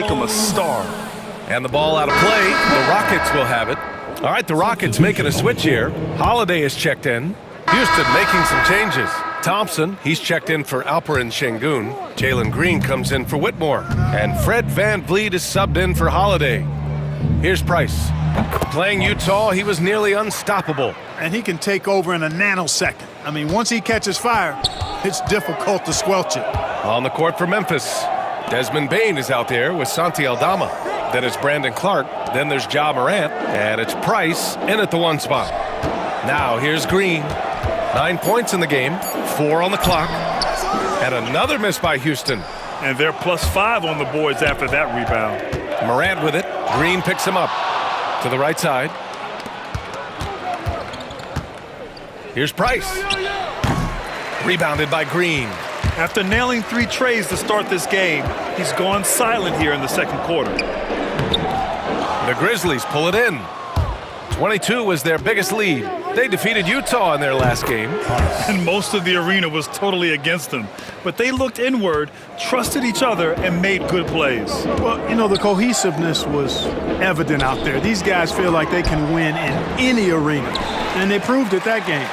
Make him a star. And the ball out of play. The Rockets will have it. All right, the Rockets making a switch here. Holiday is checked in. Houston making some changes. Thompson, he's checked in for Alperen Şengün. Jalen Green comes in for Whitmore. And Fred VanVleet is subbed in for Holiday. Here's Price. Playing Utah, he was nearly unstoppable. And he can take over in a nanosecond. I mean, once he catches fire, it's difficult to squelch it. On the court for Memphis, Desmond Bane is out there with Santi Aldama. Then it's Brandon Clark. Then there's Ja Morant. And it's Price in at the 1 spot. Now here's Green. 9 points in the game, 4 on the clock. And another miss by Houston. And they're +5 on the boards after that rebound. Morant with it. Green picks him up to the right side. Here's Price. Rebounded by Green. After nailing 3 trays to start this game, he's gone silent here in the second quarter. The Grizzlies pull it in. 22 was their biggest lead. They defeated Utah in their last game. And most of the arena was totally against them. But they looked inward, trusted each other, and made good plays. Well, you know, the cohesiveness was evident out there. These guys feel like they can win in any arena. And they proved it that game.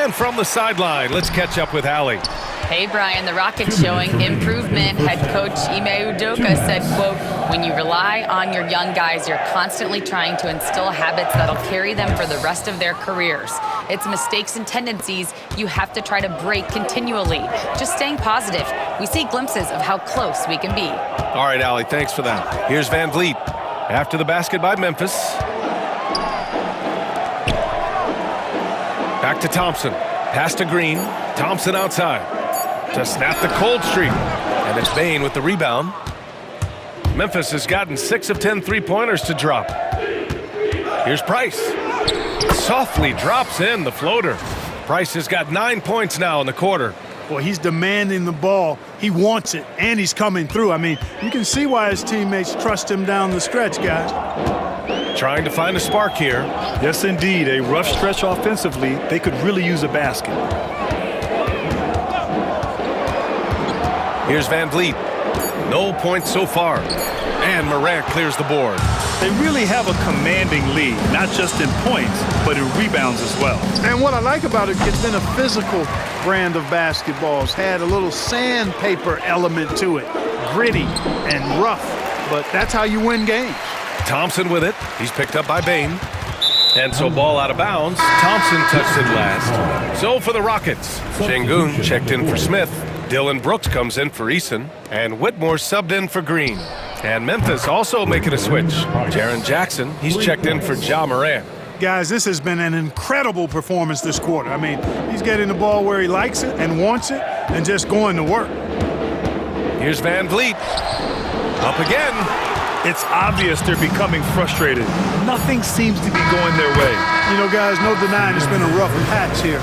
And from the sideline, let's catch up with Allie. Hey, Brian, the Rockets showing improvement. Head coach Ime Udoka said, quote, when you rely on your young guys, you're constantly trying to instill habits that'll carry them for the rest of their careers. It's mistakes and tendencies you have to try to break continually. Just staying positive. We see glimpses of how close we can be. All right, Allie, thanks for that. Here's VanVleet. After the basket by Memphis. Back to Thompson. Pass to Green. Thompson outside. To snap the cold streak. And it's Bane with the rebound. Memphis has gotten 6 of 10 three-pointers to drop. Here's Price. Softly drops in the floater. Price has got 9 points now in the quarter. Well, he's demanding the ball. He wants it, and he's coming through. I mean, you can see why his teammates trust him down the stretch, guys. Trying to find a spark here. Yes, indeed. A rough stretch offensively. They could really use a basket. Here's VanVleet. No points so far. And Morant clears the board. They really have a commanding lead, not just in points, but in rebounds as well. And what I like about it, it's been a physical brand of basketball. It's had a little sandpaper element to it. Gritty and rough, but that's how you win games. Thompson with it. He's picked up by Bane. And so ball out of bounds. Thompson touched it last. So for the Rockets, Şengün checked in for Smith. Dylan Brooks comes in for Eason. And Whitmore subbed in for Green. And Memphis also making a switch. Jaren Jackson, he's checked in for Ja Morant. Guys, this has been an incredible performance this quarter. I mean, he's getting the ball where he likes it and wants it and just going to work. Here's VanVleet. Up again. It's obvious they're becoming frustrated. Nothing seems to be going their way. You know, guys, no denying it's been a rough patch here.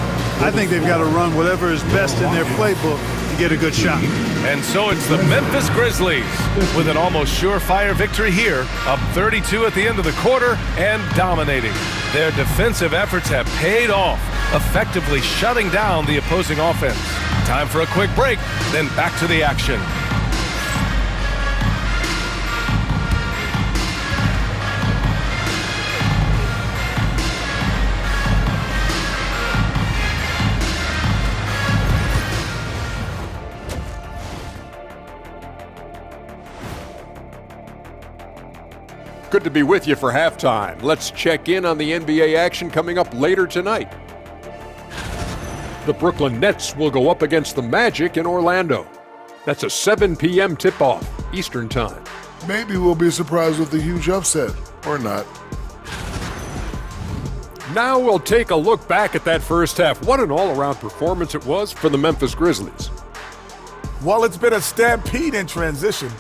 I think they've got to run whatever is best in their playbook to get a good shot. And so it's the Memphis Grizzlies with an almost surefire victory here, up 32 at the end of the quarter and dominating. Their defensive efforts have paid off, effectively shutting down the opposing offense. Time for a quick break, then back to the action. Good to be with you for halftime. Let's check in on the NBA action coming up later tonight. The Brooklyn Nets will go up against the Magic in Orlando. That's a 7 p.m. tip-off, Eastern Time. Maybe we'll be surprised with a huge upset, or not. Now we'll take a look back at that first half. What an all-around performance it was for the Memphis Grizzlies. While it's been a stampede in transition,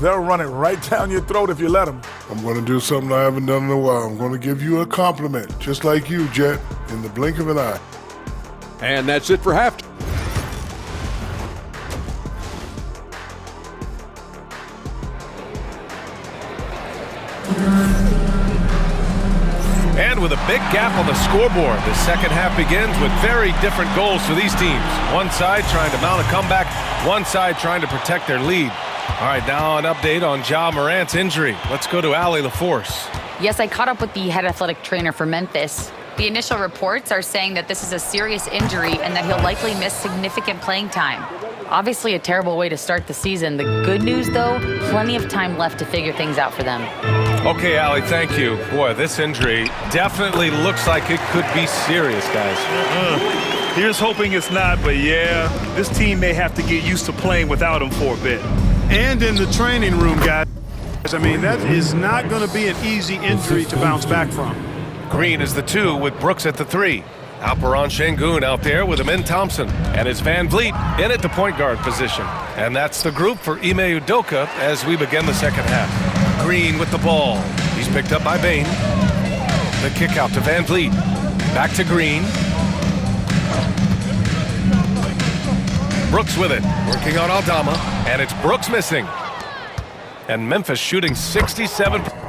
they'll run it right down your throat if you let them. I'm going to do something I haven't done in a while. I'm going to give you a compliment, just like you, Jet, in the blink of an eye. And that's it for halftime. And with a big gap on the scoreboard, the second half begins with very different goals for these teams. One side trying to mount a comeback, one side trying to protect their lead. All right, now an update on Ja Morant's injury. Let's go to Allie LaForce. Yes, I caught up with the head athletic trainer for Memphis. The initial reports are saying that this is a serious injury and that he'll likely miss significant playing time. Obviously a terrible way to start the season. The good news, though, plenty of time left to figure things out for them. Okay, Allie, thank you. Boy, this injury definitely looks like it could be serious, guys. Here's hoping it's not, but yeah, this team may have to get used to playing without him for a bit. And in the training room, guys. I mean, that is not going to be an easy injury to bounce back from. Green is the 2 with Brooks at the 3. Alperen Şengün out there with Amin Thompson. And it's Van Vliet in at the point guard position. And that's the group for Ime Udoka as we begin the second half. Green with the ball. He's picked up by Bane. The kick out to Van Vliet. Back to Green. Brooks with it, working on Aldama, and it's Brooks missing. And Memphis shooting 67%.